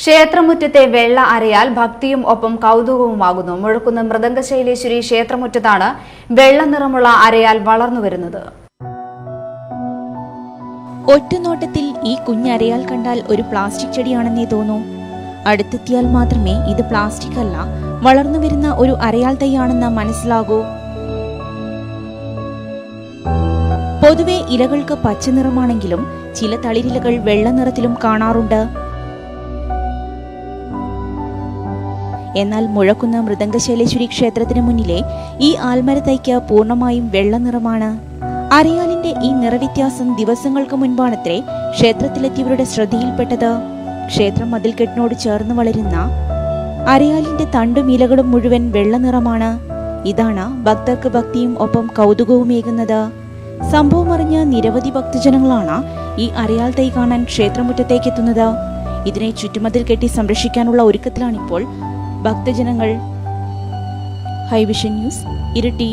ക്ഷേത്രമുറ്റത്തെ വെള്ള അരയാൽ ഭക്തിയും ഒപ്പം കൗതുകവുമാകുന്നു. മുഴക്കുന്ന് മൃദംഗശൈലേശ്വരി ക്ഷേത്രമുറ്റത്താണ് വെള്ള നിറമുള്ള അരയാൽ വളർന്നു വരുന്നത്. ഒറ്റനോട്ടത്തിൽ ഈ കുഞ്ഞരയാൽ കണ്ടാൽ ഒരു പ്ലാസ്റ്റിക് ചെടിയാണെന്നേ തോന്നൂ. അടുത്തെത്തിയാൽ മാത്രമേ ഇത് പ്ലാസ്റ്റിക് അല്ല, വളർന്നു വരുന്ന ഒരു അരയാൽ തൈയാണെന്ന് മനസ്സിലാകൂ. പൊതുവെ ഇലകൾക്ക് പച്ച നിറമാണെങ്കിലും ചില തളിരിലകൾ വെള്ള നിറത്തിലും കാണാറുണ്ട്. എന്നാൽ മുഴക്കുന്ന് മൃദംഗശൈലേശ്വരി ക്ഷേത്രത്തിന് മുന്നിലെ ഈ ആൽമരത്തൈക്ക് പൂർണ്ണമായും വെള്ള നിറമാണ്. അരയാലിന്റെ ഈ നിറവ്യത്യാസം ദിവസങ്ങൾക്ക് മുൻപാണത്രേ ക്ഷേത്രത്തിലെത്തിയവരുടെ ശ്രദ്ധയിൽപ്പെട്ടത്. ക്ഷേത്രം മതിൽക്കെട്ടിനോട് ചേർന്ന് വളരുന്ന അരയാലിന്റെ തണ്ടും ഇലകളും മുഴുവൻ വെള്ള നിറമാണ്. ഇതാണ് ഭക്തർക്ക് ഭക്തിയും ഒപ്പം കൗതുകവുമേകുന്നത്. സംഭവം അറിഞ്ഞ നിരവധി ഭക്തജനങ്ങളാണ് ഈ അരയാൽ തൈ കാണാൻ ക്ഷേത്രമുറ്റത്തേക്ക് എത്തുന്നത്. ഇതിനെ ചുറ്റുമതിൽ കെട്ടി സംരക്ഷിക്കാനുള്ള ഒരുക്കത്തിലാണിപ്പോൾ ഭക്തജനങ്ങൾ. ഹൈവിഷൻ ന്യൂസ്, ഇരിട്ടി.